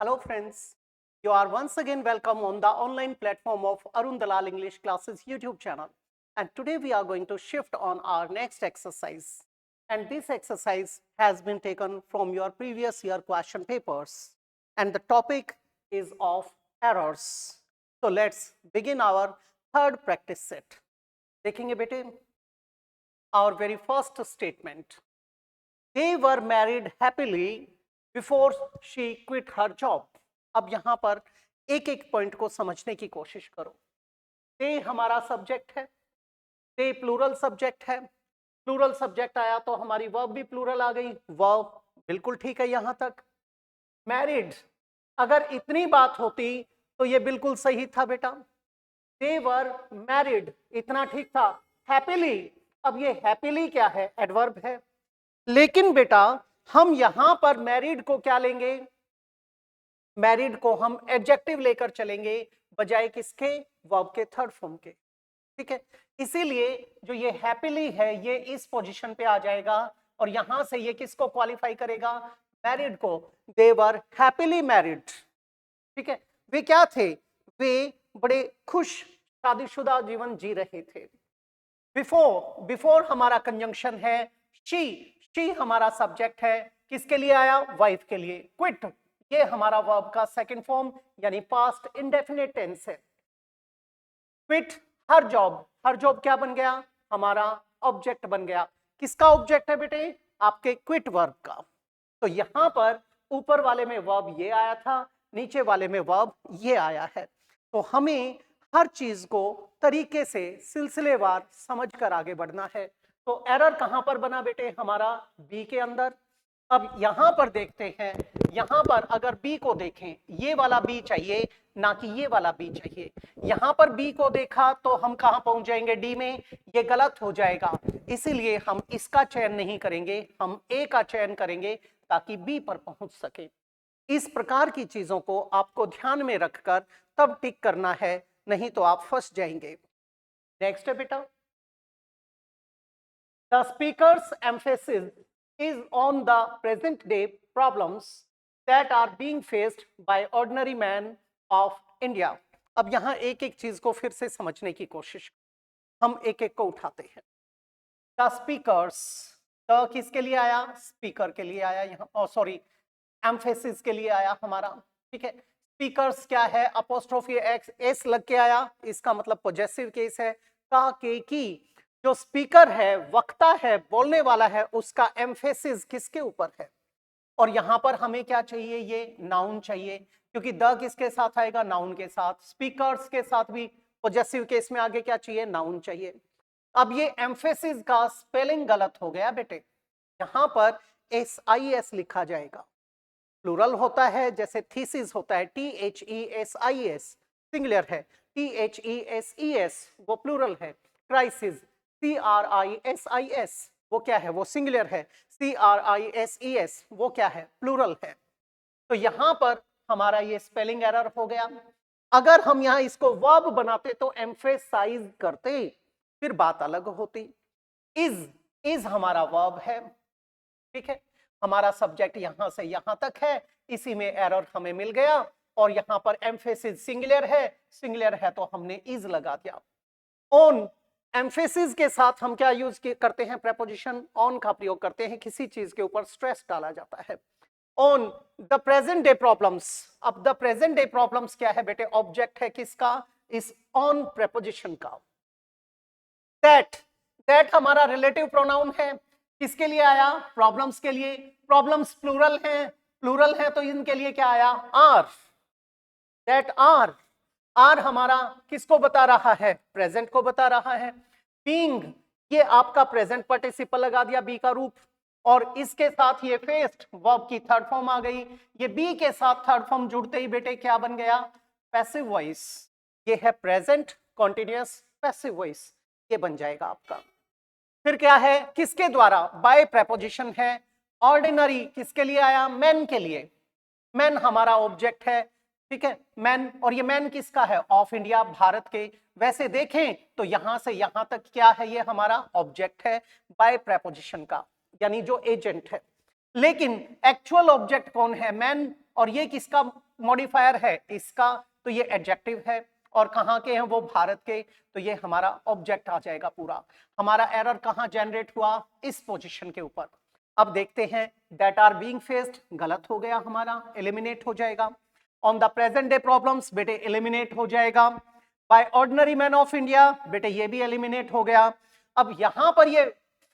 Hello friends, you are once again welcome on the online platform of Arun Dalal English Classes YouTube channel. And today we are going to shift on our next exercise. And this exercise has been taken from your previous year question papers. And the topic is of errors. So let's begin our third practice set. देखेंगे बेटे, our very first statement. They were married happily before she quit her job. अब यहां पर एक एक point को समझने की कोशिश करो. they हमारा सब्जेक्ट है, they प्लूरल सब्जेक्ट है. प्लूरल सब्जेक्ट आया तो हमारी वर्ब भी प्लूरल आ गई. वर्ब बिल्कुल ठीक है यहां तक. मैरिड, अगर इतनी बात होती तो ये बिल्कुल सही था बेटा. they were married, इतना ठीक था. हैप्पीली, अब ये हैप्पीली क्या है? एडवर्ब है. लेकिन बेटा हम यहां पर मैरिड को क्या लेंगे? मैरिड को हम एडजेक्टिव लेकर चलेंगे बजाय किसके? वर्ब के थर्ड फॉर्म के. ठीक है, इसीलिए जो ये हैप्पीली है ये इस पोजीशन पे आ जाएगा और यहां से ये किसको क्वालिफाई करेगा? मैरिड को. दे वर हैप्पीली मैरिड. ठीक है, वे क्या थे? वे बड़े खुश शादीशुदा जीवन जी रहे थे. बिफोर हमारा कंजंक्शन है. शी हमारा सब्जेक्ट है. किसके लिए आया? वाइफ के लिए. क्विट, ये हमारा वर्ब का सेकंड फॉर्म यानी पास्ट इंडेफिनिट टेंस है. क्विट हर जॉब क्या बन गया? हमारा ऑब्जेक्ट बन गया. किसका ऑब्जेक्ट है बेटे? आपके क्विट वर्ब का. तो यहां पर ऊपर वाले में वर्ब ये आया था, नीचे वाले में वर्ब ये आया है. तो हमें हर चीज को तरीके से सिलसिलेवार समझकर आगे बढ़ना है. तो एरर कहां पर बना बेटे? हमारा बी के अंदर. अब यहां पर देखते हैं, यहां पर अगर बी को देखें, ये वाला बी चाहिए ना कि ये वाला बी चाहिए. यहां पर बी को देखा तो हम कहां पहुंच जाएंगे? डी में. ये गलत हो जाएगा, इसीलिए हम इसका चयन नहीं करेंगे, हम ए का चयन करेंगे ताकि बी पर पहुंच सके. इस प्रकार की चीजों को आपको ध्यान में रखकर तब टिक करना है, नहीं तो आप फंस जाएंगे. नेक्स्ट है बेटा, the speaker's emphasis is on the present day problems that are being faced by ordinary men of India. अब यहां एक एक चीज को फिर से समझने की कोशिश, हम एक एक को उठाते हैं. The speakers, the किसके लिए आया? स्पीकर के लिए आया. यहाँ सॉरी, एम्फेसिस के लिए आया हमारा. ठीक है, स्पीकर्स क्या है? अपोस्ट्रोफी एस लग के आया, इसका मतलब पॉजेसिव केस है. का के की, जो स्पीकर है, वक्ता है, बोलने वाला है, उसका एम्फेसिस किसके ऊपर है? और यहां पर हमें क्या चाहिए? ये नाउन चाहिए, क्योंकि द किसके साथ आएगा? नाउन के साथ. स्पीकर्स के साथ भी पॉजेसिव केस में आगे क्या चाहिए? नाउन चाहिए. अब ये एम्फेसिस का स्पेलिंग गलत हो गया बेटे. यहां पर SIS लिखा जाएगा. प्लूरल होता है जैसे थीसिस होता है, THESIS सिंगुलर है. THESES वो प्लूरल है. क्राइसिस, CRISIS वो क्या है? वो सिंगुलर है. CRISES वो क्या है? प्लूरल है. तो यहां पर हमारा ये स्पेलिंग एरर हो गया. अगर हम यहां इसको वर्ब बनाते तो एम्फेसाइज करते, फिर बात अलग होती. इज हमारा वर्ब है. ठीक है, हमारा सब्जेक्ट यहां से यहां तक है, इसी में एरर हमें मिल गया. और यहां पर एम्फेसिस सिंगुलर है तो हमने इज लगा दिया. ऑन, एम्फेसिस के साथ हम क्या यूज करते हैं? प्रेपोजिशन ऑन का प्रयोग करते हैं. किसी चीज के ऊपर स्ट्रेस डाला जाता है. On the present day problems. अब द प्रेजेंट डे प्रॉब्लम्स क्या है बेटे? ऑब्जेक्ट है किसका? इस ऑन प्रेपोजिशन का. दैट हमारा रिलेटिव प्रोनाउन है. किसके लिए आया? प्रॉब्लम्स के लिए. प्रॉब्लम्स प्लूरल है तो इनके लिए क्या आया? आर. दैट आर हमारा किसको बता रहा है? प्रेजेंट को बता रहा है. बीइंग, ये आपका प्रेजेंट पार्टिसिपल लगा दिया बी का रूप, और इसके साथ ये फेस्ड वर्ब की थर्ड फॉर्म आ गई. ये बी के साथ थर्ड फॉर्म जुड़ते ही बेटे क्या बन गया? Passive voice. ये है प्रेजेंट कॉन्टिन्यूअस पैसिव वॉइस, ये बन जाएगा आपका. फिर क्या है? किसके द्वारा? बाय प्रेपोजिशन है. ऑर्डिनरी किसके लिए आया? मैन के लिए. मैन हमारा ऑब्जेक्ट है. ठीक है, मैन. और ये मैन किसका है? ऑफ इंडिया, भारत के. वैसे देखें तो यहां से यहां तक क्या है? ये हमारा ऑब्जेक्ट है बाय प्रेपोजिशन का, यानी जो एजेंट है. लेकिन एक्चुअल ऑब्जेक्ट कौन है? मैन. और ये किसका मॉडिफायर है इसका तो ये एडजेक्टिव है, और कहाँ के हैं वो भारत के, तो ये हमारा ऑब्जेक्ट आ जाएगा पूरा। हमारा एरर कहाँ जनरेट हुआ, इस पोजीशन के ऊपर। अब देखते हैं दैट आर बीइंग फेस्ड, गलत हो गया हमारा, एलिमिनेट हो जाएगा। On the present day problems, बेटे एलिमिनेट हो जाएगा। By ordinary man of India, बेटे ये भी एलिमिनेट हो गया। अब यहां पर ये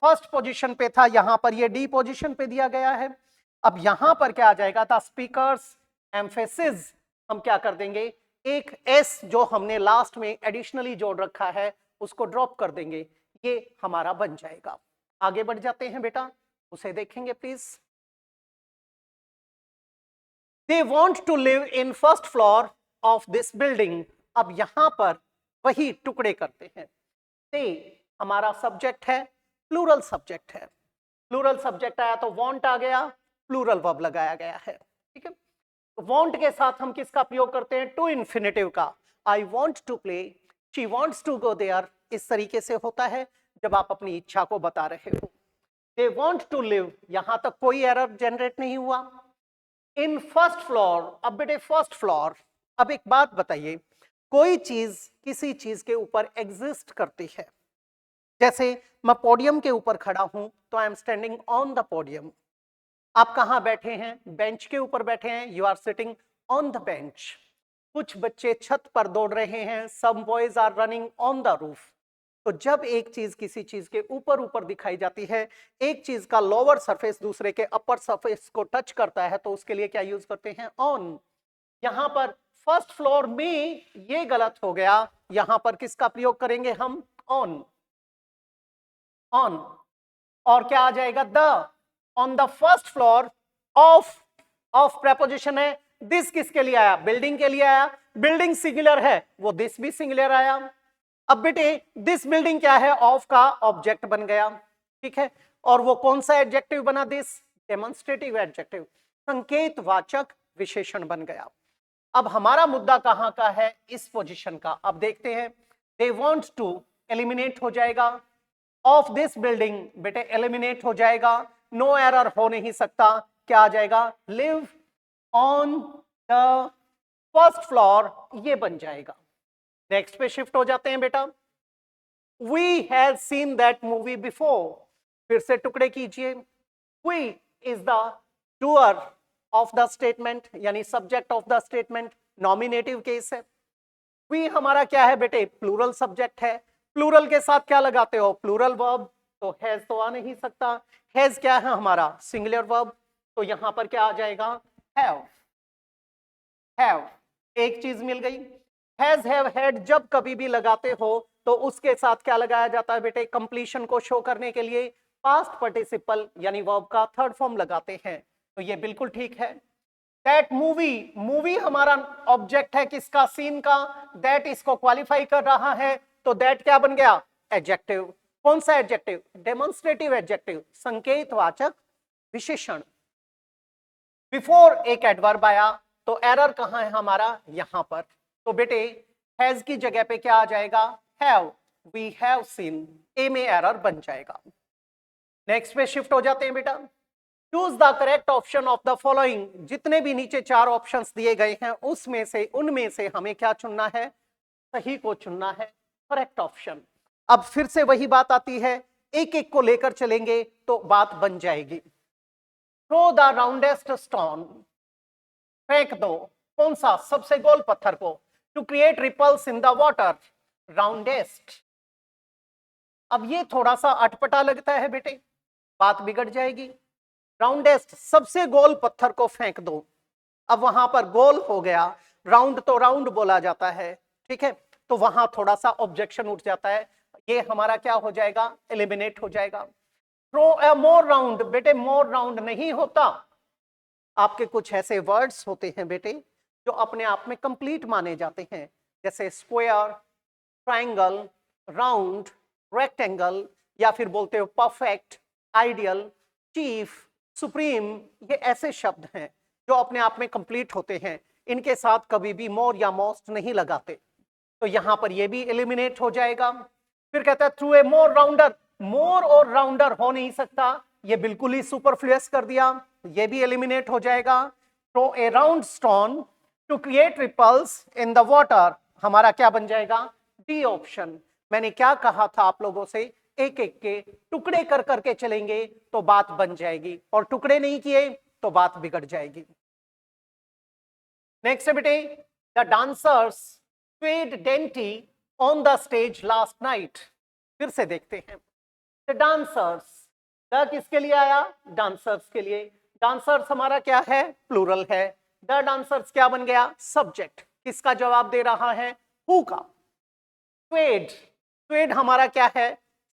फर्स्ट पोजीशन पे था, यहां पर ये डी पोजीशन पे दिया गया है। अब यहां पर क्या आ जाएगा था, स्पीकर्स एम्फेसिस, हम क्या कर देंगे, एक एस जो हमने लास्ट में एडिशनली जोड़ रखा है उसको ड्रॉप कर देंगे, ये हमारा बन जाएगा। आगे बढ़ जाते हैं बेटा, उसे देखेंगे please. They want to live in first floor of this building. अब यहां पर वही टुकड़े करते हैं। दे हमारा सब्जेक्ट है, प्लूरल सब्जेक्ट है, प्लूरल सब्जेक्ट आया तो वॉन्ट आ गया, प्लूरल वर्ब लगाया गया है, ठीक है। वॉन्ट के साथ हम किसका प्रयोग करते हैं, टू इन्फिनेटिव का। I want to play, she wants to go there, इस तरीके से होता है जब आप अपनी इच्छा को बता रहे हो। दे वॉन्ट टू लिव, यहां तक कोई एरर जनरेट नहीं हुआ। इन फर्स्ट फ्लोर, अब बेटे फर्स्ट फ्लोर, अब एक बात बताइए, कोई चीज किसी चीज के ऊपर एग्जिस्ट करती है, जैसे मैं पोडियम के ऊपर खड़ा हूं तो I am standing on the podium. आप कहां बैठे हैं, बेंच के ऊपर बैठे हैं, you are sitting on the bench. कुछ बच्चे छत पर दौड़ रहे हैं, some boys are running on the roof. तो जब एक चीज किसी चीज के ऊपर ऊपर दिखाई जाती है, एक चीज का लोअर सरफेस दूसरे के अपर सरफेस को टच करता है, तो उसके लिए क्या यूज करते हैं, ऑन। यहां पर फर्स्ट फ्लोर में ये गलत हो गया, यहां पर किसका प्रयोग करेंगे हम, ऑन, ऑन। और क्या आ जाएगा, the. On the first floor of preposition है, दिस किसके लिए आया, बिल्डिंग के लिए आया, बिल्डिंग सिंगुलर है, वो दिस भी सिंगुलर आया। अब बेटे दिस बिल्डिंग क्या है, ऑफ का ऑब्जेक्ट बन गया, ठीक है। और वो कौन सा एडजेक्टिव बना, दिस डेमोन्स्ट्रेटिव एडजेक्टिव, संकेतवाचक विशेषण बन गया। अब हमारा मुद्दा कहां का है, इस पोजीशन का। अब देखते हैं, दे वांट टू एलिमिनेट हो जाएगा, ऑफ दिस बिल्डिंग बेटे एलिमिनेट हो जाएगा, नो एरर हो नहीं सकता, क्या आ जाएगा, live on the first floor, ये बन जाएगा। नेक्स्ट पे शिफ्ट हो जाते हैं बेटा। We have seen that movie before, फिर से टुकड़े कीजिए। We is the doer of the statement, यानी subject of the statement, nominative case है। वी हमारा क्या है बेटे, प्लूरल सब्जेक्ट है। प्लूरल के साथ क्या लगाते हो, प्लूरल वर्ब, तो हैज तो आ नहीं सकता। हैज क्या है हमारा, सिंगुलर वर्ब, तो यहां पर क्या आ जाएगा, हैव। हैव एक चीज मिल गई। हैज, हैव, हैड जब कभी भी लगाते हो तो उसके साथ क्या लगाया जाता है बेटे, कंप्लीशन को शो करने के लिए पास्ट पार्टिसिपल यानी वर्ब का थर्ड फॉर्म लगाते हैं, तो ये बिल्कुल ठीक है। दैट मूवी, मूवी हमारा ऑब्जेक्ट है किसका, सीन का, दैट इसको क्वालिफाई कर रहा है, तो दैट क्या बन गया, एडजेक्टिव। कौन सा एडजेक्टिव, डेमोन्स्ट्रेटिव एडजेक्टिव, संकेतवाचक विशेषण। बिफोर एक एडवर्ब आया, तो एरर कहां है हमारा, यहां पर, तो बेटे हैज की जगह पे क्या आ जाएगा, हैव, वी हैव सीन, ए में एरर बन जाएगा। नेक्स्ट पे शिफ्ट हो जाते हैं बेटा। Choose the correct option of the following, जितने भी नीचे चार ऑप्शंस दिए गए हैं उसमें से, उनमें से हमें क्या चुनना है, सही को चुनना है, करेक्ट ऑप्शन। अब फिर से वही बात आती है, एक एक को लेकर चलेंगे तो बात बन जाएगी। थ्रो द राउंडेस्ट स्टोन, फेंक दो, कौन सा, सबसे गोल पत्थर को, to create ripples in the water, roundest. अब ये थोड़ा सा अटपटा लगता है बेटे, बात बिगड़ जाएगी। राउंडेस्ट, सबसे गोल पत्थर को फेंक दो, अब वहां पर गोल हो गया, राउंड तो राउंड बोला जाता है, ठीक है, तो वहां थोड़ा सा ऑब्जेक्शन उठ जाता है, ये हमारा क्या हो जाएगा, एलिमिनेट हो जाएगा। थ्रो अ मोर राउंड, बेटे मोर राउंड नहीं होता, आपके कुछ ऐसे वर्ड्स होते हैं बेटे जो अपने आप में कंप्लीट माने जाते हैं, जैसे स्क्वायर, ट्रायंगल, राउंड, रेक्टेंगल, या फिर बोलते हो परफेक्ट, आइडियल, चीफ, सुप्रीम, ये ऐसे शब्द हैं जो अपने आप में कंप्लीट होते हैं, इनके साथ कभी भी मोर या मोस्ट नहीं लगाते, तो यहां पर ये भी एलिमिनेट हो जाएगा। फिर कहता है थ्रू ए मोर राउंडर, मोर और राउंडर हो नहीं सकता, ये बिल्कुल ही सुपरफ्लुअस कर दिया, ये भी एलिमिनेट हो जाएगा। Throw a round stone, to create ripples in the water, हमारा क्या बन जाएगा, डी ऑप्शन। मैंने क्या कहा था आप लोगों से, एक एक के टुकड़े कर करके चलेंगे तो बात बन जाएगी, और टुकड़े नहीं किए तो बात बिगड़ जाएगी। नेक्स्ट है बेटे, the dancers paid dainty on the stage last night. फिर से देखते हैं, द डांसर्स, द किसके लिए आया, डांसर्स के लिए। डांसर्स हमारा क्या है, प्लूरल है। द डांसर्स क्या बन गया, सब्जेक्ट। किसका जवाब दे रहा है, हु का। पेड, पेड हमारा क्या है,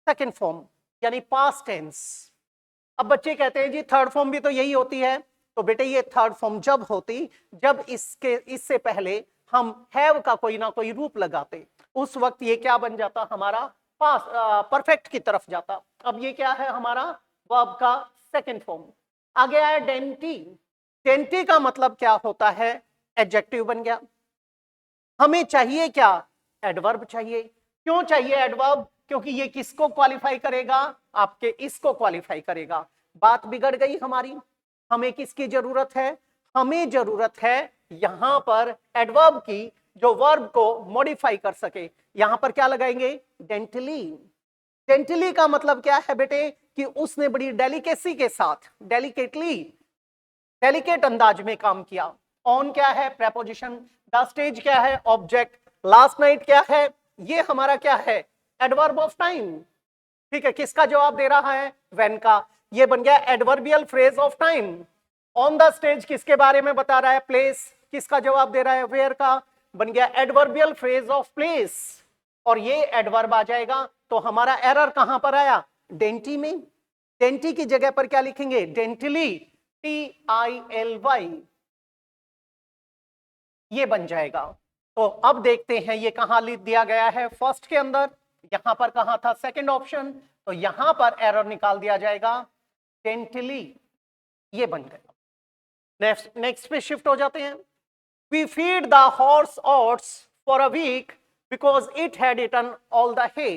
सेकंड फॉर्म यानी पास्ट टेंस। अब बच्चे कहते हैं जी थर्ड फॉर्म भी तो यही होती है, तो बेटे ये थर्ड फॉर्म जब होती जब इससे पहले हम हैव का कोई ना कोई रूप लगाते, उस वक्त ये क्या बन जाता, हमारा पास परफेक्ट की तरफ जाता। अब ये क्या है, हमारा वर्ब का सेकंड फॉर्म। आगे आया डेंटी। डेंटी का मतलब क्या होता है, एडजेक्टिव बन गया। हमें चाहिए क्या, एडवर्ब चाहिए। क्यों चाहिए एडवर्ब, क्योंकि ये किसको क्वालिफाई करेगा, आपके इसको क्वालिफाई करेगा। बात बिगड़ गई हमारी। हमें किसकी जरूरत है, हमें जरूरत है यहां पर एडवर्ब की, जो वर्ब को मॉडिफाई कर सके। यहां पर क्या लगाएंगे, डेंटली। डेंटली का मतलब क्या है बेटे, कि उसने बड़ी डेलिकेसी के साथ, डेलिकेटली, डेलिकेट अंदाज में काम किया। ऑन क्या है, प्रेपोजिशन। द स्टेज क्या है, ऑब्जेक्ट। लास्ट नाइट क्या है, ये हमारा क्या है, एडवर्ब ऑफ टाइम। ठीक है, किसका जवाब दे रहा है, व्हेन का। ये बन गया adverbial phrase of time. On the stage किसके बारे में बता रहा है, प्लेस। किसका जवाब दे रहा है, वेयर का। बन गया एडवर्बियल फ्रेज ऑफ प्लेस, और ये एडवर्ब आ जाएगा। तो हमारा एरर कहां पर आया, डेंटी में। डेंटी की जगह पर क्या लिखेंगे, डेंटली, TILY, ये बन जाएगा। तो अब देखते हैं ये कहां लिख दिया गया है, फर्स्ट के अंदर। यहां पर कहां था, सेकंड ऑप्शन, तो यहां पर एरर निकाल दिया जाएगा, डेंटली, ये बन गया। नेक्स्ट पे शिफ्ट हो जाते हैं। We feed the horse oats for a week because it had eaten all the hay.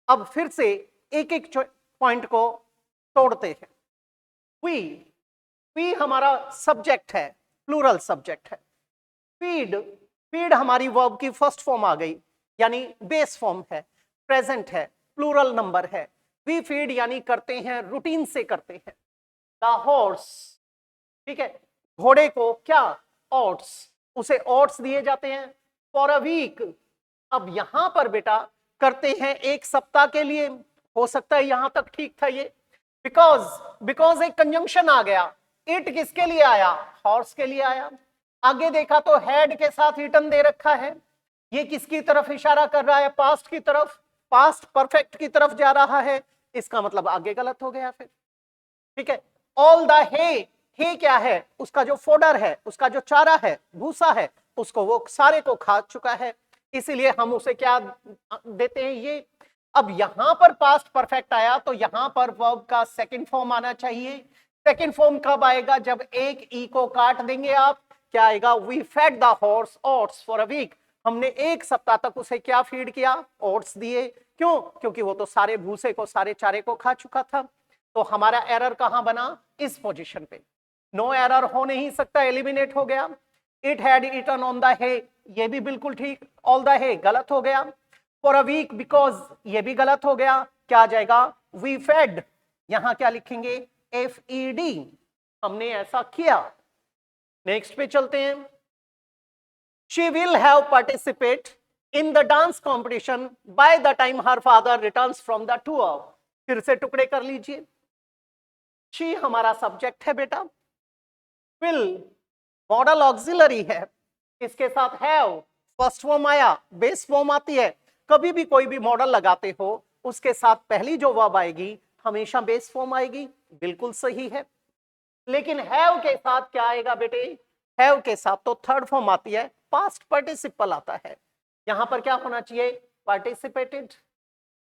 अब फिर से एक एक पॉइंट को तोड़ते हैं। वी हमारा सब्जेक्ट है, प्लूरल सब्जेक्ट है। फीड, फीड हमारी वर्ब की फर्स्ट फॉर्म आ गई, यानी बेस फॉर्म है, प्रेजेंट है, प्लूरल नंबर है। वी फीड यानी करते हैं, रूटीन से करते हैं। द हॉर्स, ठीक है, घोड़े को क्या, ओट्स, उसे ओट्स दिए जाते हैं फॉर अ वीक। अब यहां पर बेटा करते हैं एक सप्ताह के लिए, हो सकता है यहां तक ठीक था ये, बिकॉज एक कंजंक्शन आ गया। इट किसके लिए आया, हॉर्स के लिए आया। आगे देखा तो हैड के साथ ईटन दे रखा है, ये किसकी तरफ इशारा कर रहा है, पास्ट की तरफ, पास्ट परफेक्ट की तरफ जा रहा है। इसका मतलब आगे गलत हो गया फिर। ठीक है, ऑल द हे क्या है, उसका जो फोडर है, उसका जो चारा है, भूसा है, उसको वो सारे को खा चुका है, इसीलिए हम उसे क्या देते हैं, ये। अब यहां पर पास्ट परफेक्ट आया, तो यहां पर वर्ब का सेकंड फॉर्म आना चाहिए। सेकंड फॉर्म कब आएगा, जब एक ई को काट देंगे आप, क्या आएगा, we fed the horse oats for a week. हमने एक सप्ताह तक उसे क्या फीड किया, ओट्स दिए। क्यों, क्योंकि वो तो सारे भूसे को, सारे चारे को खा चुका था। तो हमारा एरर कहां बना, इस पोजीशन पे। नो एरर हो नहीं सकता, एलिमिनेट हो गया। It had eaten on the hay, ये भी बिल्कुल ठीक। ऑल द हे गलत हो गया। फॉर अ वीक बिकॉज, ये भी गलत हो गया। क्या आ जाएगा, वी फेड, यहां क्या लिखेंगे, FED, हमने ऐसा किया। नेक्स्ट पे चलते हैं। She will have participate in the dance competition by the time her father returns from the tour. फिर से टुकड़े कर लीजिए। शी हमारा सब्जेक्ट है बेटा, विल मॉडल ऑक्सिलरी है, इसके साथ हैव फर्स्ट फॉर्म आया, बेस फॉर्म आती है। कभी भी कोई भी मॉडल लगाते हो, उसके साथ पहली जो वर्ब आएगी हमेशा बेस फॉर्म आएगी, बिल्कुल सही है। लेकिन हैव के साथ क्या आएगा बेटे, हैव के साथ तो थर्ड फॉर्म आती है, पास्ट पार्टिसिपल आता है। यहां पर क्या होना चाहिए, participated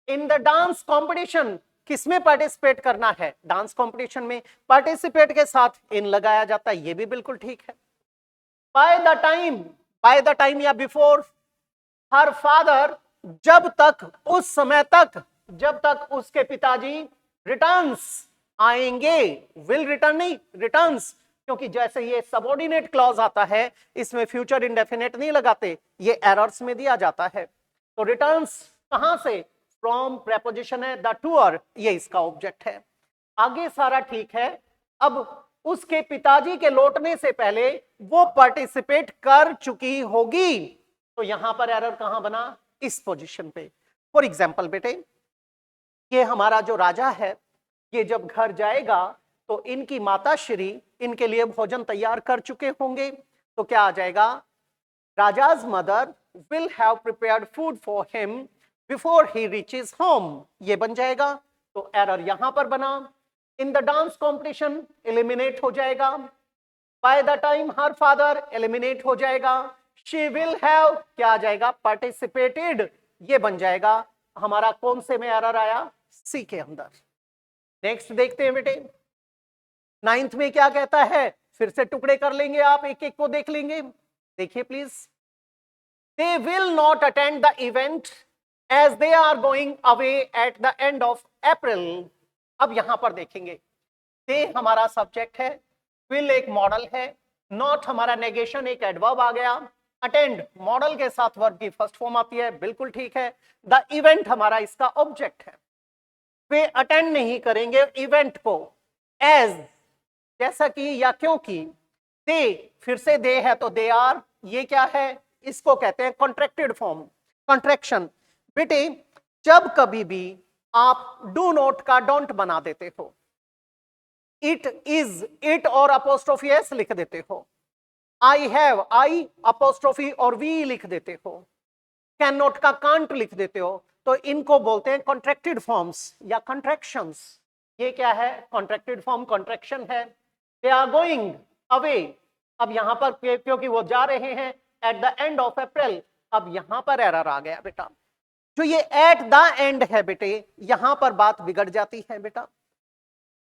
in the dance competition. किसमें पार्टिसिपेट करना है, डांस कंपटीशन में। पार्टिसिपेट के साथ इन लगाया जाता है, ये भी बिल्कुल ठीक है। बाय द टाइम या बिफोर हर फादर, जब तक, उस समय तक, जब तक उसके पिताजी रिटर्न्स आएंगे, विल रिटर्न नहीं, रिटर्न्स क्योंकि जैसे ये सबऑर्डिनेट क्लॉज आता है इसमें फ्यूचर इंडेफिनेट नहीं लगाते, ये एरर्स में दिया जाता है। तो रिटर्न्स कहां से, फ्रॉम प्रेपोजिशन है द टूअर, ये इसका ऑब्जेक्ट है। आगे सारा ठीक है। अब उसके पिताजी के लौटने से पहले वो पार्टिसिपेट कर चुकी होगी, तो यहां पर एरर कहां बना, इस पोजीशन पे। फॉर एग्जाम्पल बेटे, ये हमारा जो राजा है ये जब घर जाएगा तो इनकी माता श्री इनके लिए भोजन तैयार कर चुके होंगे, तो क्या आ जाएगा, राजाज mother will have prepared food for him before he reaches home, ये बन जाएगा। तो एरर यहां पर बना। In the dance competition eliminate हो जाएगा। By the time her father eliminate हो जाएगा। शी विल हैव क्या आ जाएगा, पार्टिसिपेटेड, ये बन जाएगा। हमारा कौन से में एरर आया, सी के अंदर। नेक्स्ट देखते हैं बेटे, 9th में क्या कहता है, फिर से टुकड़े कर लेंगे, आप एक एक को देख लेंगे। देखिए please, they will not attend the event as they are going away at the end of April. अब यहां पर देखेंगे, दे हमारा सब्जेक्ट है, विल एक मॉडल है, नॉट हमारा नेगेशन एक एडवर्ब आ गया, अटेंड मॉडल के साथ वर्ब की फर्स्ट फॉर्म आती है, बिल्कुल ठीक है। द इवेंट हमारा इसका ऑब्जेक्ट है, वे अटेंड नहीं करेंगे इवेंट को, एज जैसा कि या क्योंकि, दे फिर से दे है तो दे आर, ये क्या है, इसको कहते हैं कॉन्ट्रैक्टेड फॉर्म, कॉन्ट्रैक्शन। बेटे जब कभी भी आप डू नॉट का डोंट बना देते हो, इट इज इट और अपोस्ट्रोफी एस लिख देते हो, आई हैव आई अपोस्ट्रोफी और वी लिख देते हो, कैन नॉट का कांट लिख देते हो, तो इनको बोलते हैं कॉन्ट्रैक्टेड फॉर्म्स या कॉन्ट्रैक्शंस। ये क्या है, कॉन्ट्रैक्टेड फॉर्म कॉन्ट्रैक्शन है। दे आर गोइंग अवे, अब यहां पर क्योंकि वो जा रहे हैं eight the end of April, अब यहां पर एरर आ गया बेटा। जो ये एट द एंड है बेटे, यहां पर बात बिगड़ जाती है बेटा।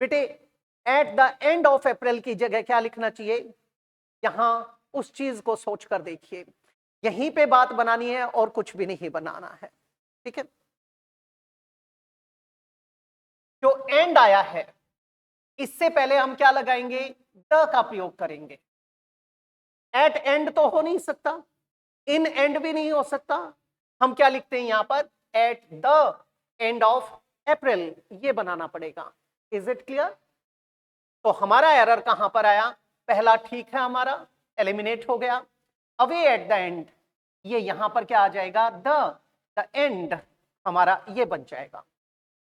बेटे एट द एंड ऑफ अप्रैल की जगह क्या लिखना चाहिए, यहां उस चीज को सोच कर देखिए, यहीं पे बात बनानी है और कुछ भी नहीं बनाना है, ठीक है। जो एंड आया है इससे पहले हम क्या लगाएंगे, द का प्रयोग करेंगे। एट एंड तो हो नहीं सकता, इन एंड भी नहीं हो सकता, हम क्या लिखते हैं यहां पर, एट द एंड ऑफ अप्रैल, ये बनाना पड़ेगा। Is it clear. तो हमारा एरर कहां पर आया, पहला ठीक है हमारा, एलिमिनेट हो गया। अवे एट द एंड, ये यहां पर क्या आ जाएगा, द एंड हमारा ये बन जाएगा।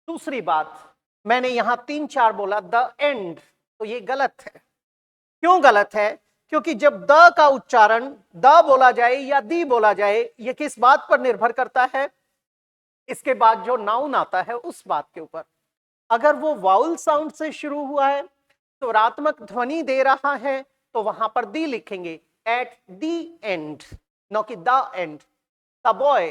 दूसरी बात, मैंने यहां 3-4 बोला द एंड, तो ये गलत है। क्यों गलत है, क्योंकि जब द का उच्चारण द बोला जाए या दी बोला जाए, ये किस बात पर निर्भर करता है, इसके बाद जो नाउन आता है उस बात के ऊपर। अगर वो वाउल साउंड से शुरू हुआ है, स्वरात्मक ध्वनि दे रहा है, तो वहां पर दी लिखेंगे, एट दी एंड, नो कि the end. The boy,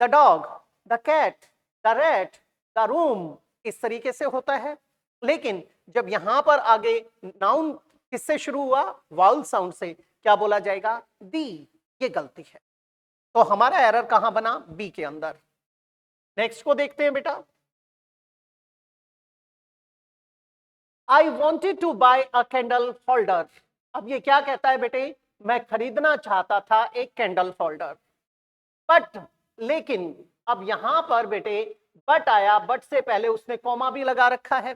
the dog, the cat, the rat, the room, इस तरीके से होता है। लेकिन जब यहां पर आगे नाउन किससे शुरू हुआ, वाउल साउंड से, क्या बोला जाएगा, दी, ये गलती है। तो हमारा एरर कहां बना, बी के अंदर। नेक्स्ट को देखते हैं बेटा, I wanted to buy a candle holder. अब ये क्या कहता है बेटे, मैं खरीदना चाहता था एक कैंडल होल्डर, बट, लेकिन अब यहां पर बेटे बट आया, बट से पहले उसने कॉमा भी लगा रखा है।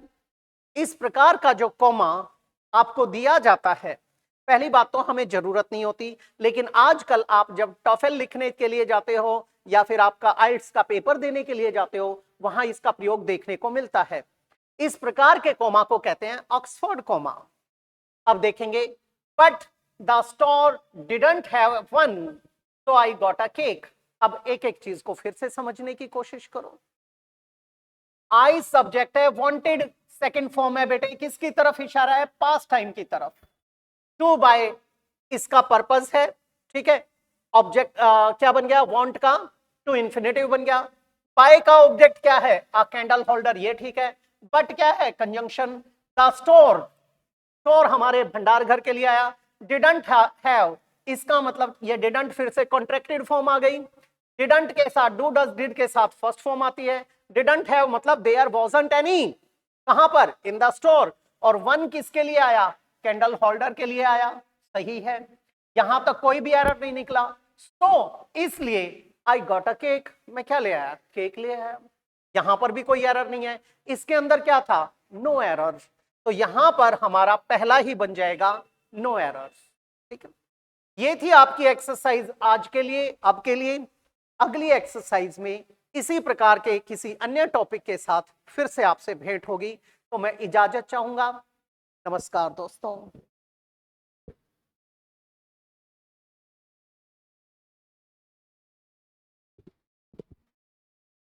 इस प्रकार का जो कॉमा आपको दिया जाता है, पहली बात तो हमें जरूरत नहीं होती, लेकिन आजकल आप जब टॉफेल लिखने के लिए जाते हो या फिर आपका आइल्ट्स का पेपर देने के लिए जाते हो, वहां इसका प्रयोग देखने को मिलता है। इस प्रकार के कॉमा को कहते हैं ऑक्सफोर्ड कॉमा। अब देखेंगे, but the store didn't have one, so I got a cake। अब एक एक चीज को फिर से समझने की कोशिश करो। आई सब्जेक्ट है, वांटेड सेकंड फॉर्म है बेटे, किसकी तरफ इशारा है, पास्ट टाइम की तरफ। टू बाय इसका पर्पस है, ठीक है। ऑब्जेक्ट क्या बन गया, वांट का टू इंफिनिटिव बन गया। बाय का ऑब्जेक्ट क्या है, अ कैंडल होल्डर, ये ठीक है। बट क्या है, कंजंक्शन। द स्टोर, स्टोर हमारे भंडार घर के लिए आया। डिडंट हैव, इसका मतलब ये डिडंट फिर से कॉन्ट्रैक्टेड फॉर्म आ गई। डिडंट के साथ डू डज डिड के साथ फर्स्ट फॉर्म आती है। डिडंट हैव मतलब देयर वाजंट एनी, कहां पर, इन द स्टोर। और वन किसके लिए आया, कैंडल होल्डर के लिए आया, सही है। यहां तक कोई भी एरर नहीं निकला, तो इसलिए आई गॉट अ केक, मैं क्या ले आया, केक ले आया। यहां पर भी कोई एरर नहीं है, इसके अंदर क्या था, नो एरर, तो यहां पर हमारा पहला ही बन जाएगा नो एरर। ठीक है, ये थी आपकी एक्सरसाइज आज के लिए। अब के लिए अगली एक्सरसाइज में इसी प्रकार के किसी अन्य टॉपिक के साथ फिर से आपसे भेंट होगी, तो मैं इजाजत चाहूंगा। नमस्कार दोस्तों।